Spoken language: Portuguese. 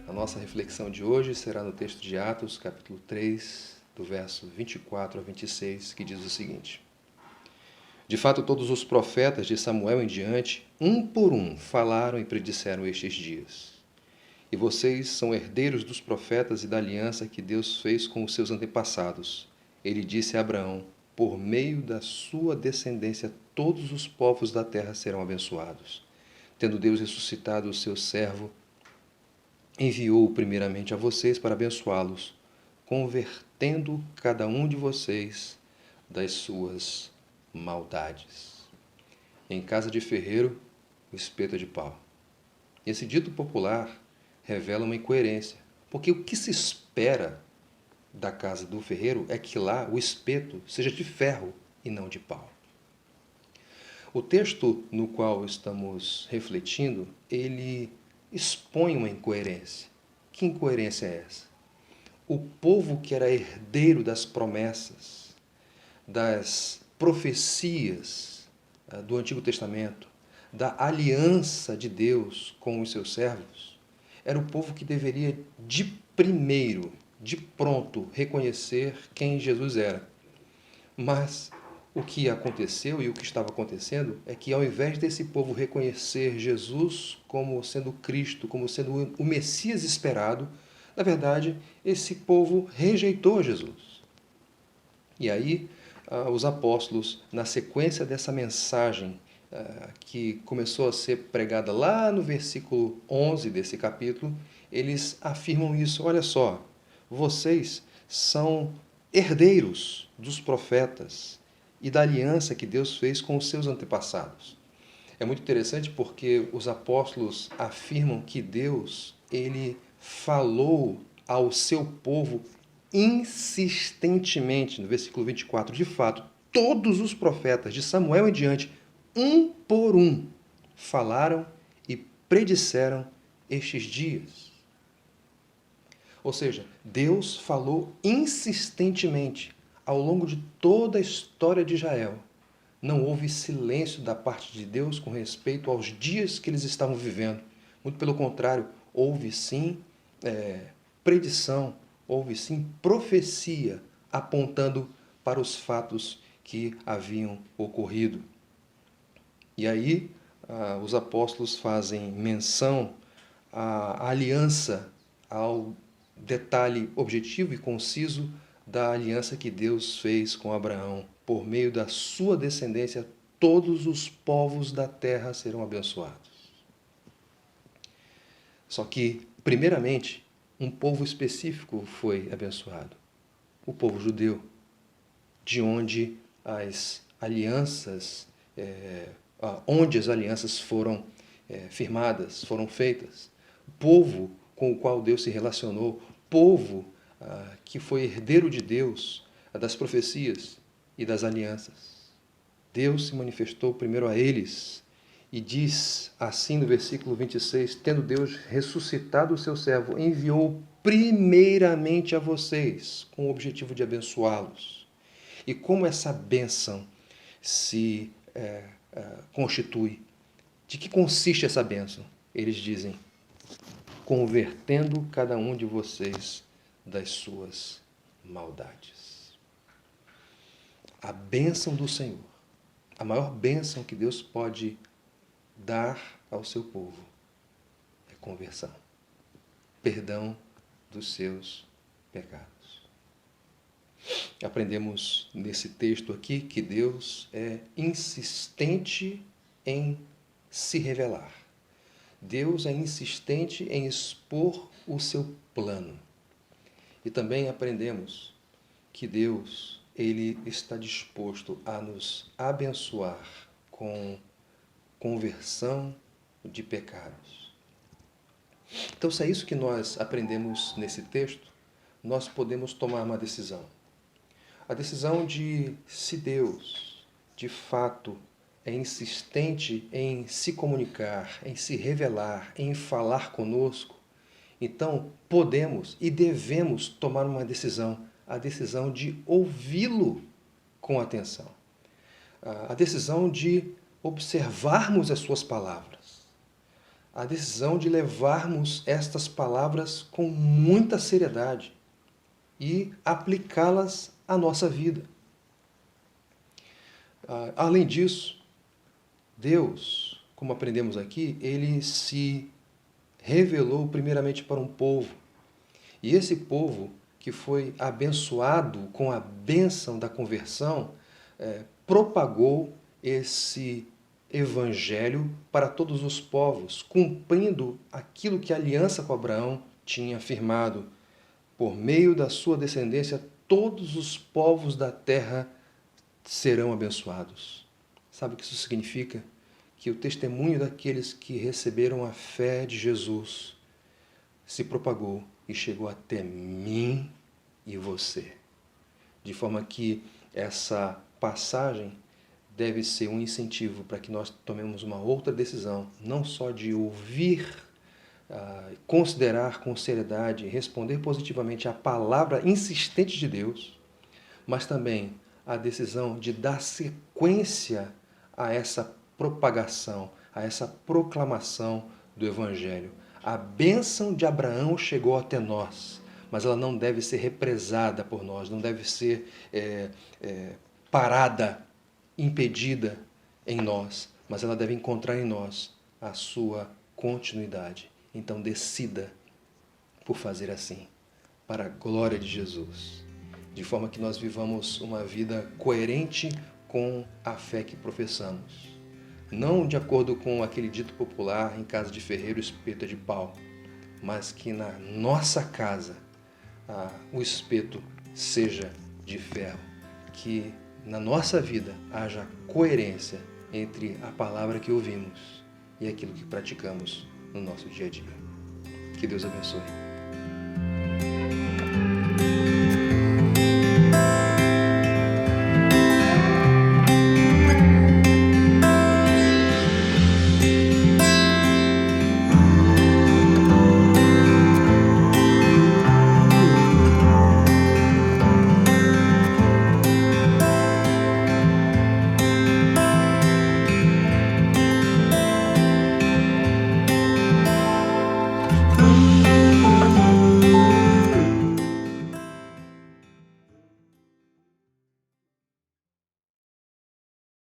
A nossa reflexão de hoje será no texto de Atos, capítulo 3, do verso 24 a 26, que diz o seguinte: De fato, todos os profetas de Samuel em diante, um por um, falaram e predisseram estes dias. E vocês são herdeiros dos profetas e da aliança que Deus fez com os seus antepassados. Ele disse a Abraão: por meio da sua descendência, todos os povos da terra serão abençoados. Tendo Deus ressuscitado o seu servo, enviou-o primeiramente a vocês para abençoá-los, convertendo cada um de vocês das suas maldades. Em casa de ferreiro, o espeto é de pau. Esse dito popular revela uma incoerência, porque o que se espera da casa do ferreiro é que lá o espeto seja de ferro e não de pau. O texto no qual estamos refletindo, ele expõe uma incoerência. Que incoerência é essa? O povo que era herdeiro das promessas, das profecias do Antigo Testamento, da aliança de Deus com os seus servos, era o povo que deveria de primeiro, de pronto, reconhecer quem Jesus era. Mas o que aconteceu e o que estava acontecendo é que, ao invés desse povo reconhecer Jesus como sendo Cristo, como sendo o Messias esperado, na verdade, esse povo rejeitou Jesus. E aí, os apóstolos, na sequência dessa mensagem que começou a ser pregada lá no versículo 11 desse capítulo, eles afirmam isso: olha só, vocês são herdeiros dos profetas e da aliança que Deus fez com os seus antepassados. É muito interessante porque os apóstolos afirmam que Deus, ele falou ao seu povo insistentemente, no versículo 24, de fato, todos os profetas de Samuel em diante, um por um, falaram e predisseram estes dias. Ou seja, Deus falou insistentemente ao longo de toda a história de Israel. Não houve silêncio da parte de Deus com respeito aos dias que eles estavam vivendo. Muito pelo contrário, houve sim predição, houve sim profecia apontando para os fatos que haviam ocorrido. E aí os apóstolos fazem menção à aliança, ao detalhe objetivo e conciso da aliança que Deus fez com Abraão. Por meio da sua descendência, todos os povos da terra serão abençoados. Só que, primeiramente, um povo específico foi abençoado: o povo judeu, de onde as alianças, foram firmadas, foram feitas. O povo com o qual Deus se relacionou, povo que foi herdeiro de Deus, das profecias e das alianças. Deus se manifestou primeiro a eles e diz assim no versículo 26, tendo Deus ressuscitado o seu servo, enviou primeiramente a vocês com o objetivo de abençoá-los. E como essa bênção se constitui? De que consiste essa bênção? Eles dizem: convertendo cada um de vocês das suas maldades. A bênção do Senhor, a maior bênção que Deus pode dar ao seu povo é conversão, perdão dos seus pecados. Aprendemos nesse texto aqui que Deus é insistente em se revelar. Deus é insistente em expor o seu plano. E também aprendemos que Deus, ele está disposto a nos abençoar com conversão de pecados. Então, se é isso que nós aprendemos nesse texto, nós podemos tomar uma decisão. A decisão de, se Deus, de fato, é insistente em se comunicar, em se revelar, em falar conosco, então podemos e devemos tomar uma decisão, a decisão de ouvi-lo com atenção, a decisão de observarmos as suas palavras, a decisão de levarmos estas palavras com muita seriedade e aplicá-las à nossa vida. Além disso, Deus, como aprendemos aqui, ele se revelou primeiramente para um povo. E esse povo que foi abençoado com a bênção da conversão, propagou esse evangelho para todos os povos, cumprindo aquilo que a aliança com Abraão tinha afirmado. Por meio da sua descendência, todos os povos da terra serão abençoados. Sabe o que isso significa? Que o testemunho daqueles que receberam a fé de Jesus se propagou e chegou até mim e você. De forma que essa passagem deve ser um incentivo para que nós tomemos uma outra decisão, não só de ouvir, considerar com seriedade, responder positivamente à palavra insistente de Deus, mas também a decisão de dar sequência a essa propagação, a essa proclamação do Evangelho. A bênção de Abraão chegou até nós, mas ela não deve ser represada por nós, não deve ser parada, impedida em nós, mas ela deve encontrar em nós a sua continuidade. Então decida por fazer assim, para a glória de Jesus, de forma que nós vivamos uma vida coerente com a fé que professamos. Não de acordo com aquele dito popular, em casa de ferreiro, espeto é de pau, mas que na nossa casa o espeto seja de ferro, que na nossa vida haja coerência entre a palavra que ouvimos e aquilo que praticamos no nosso dia a dia. Que Deus abençoe.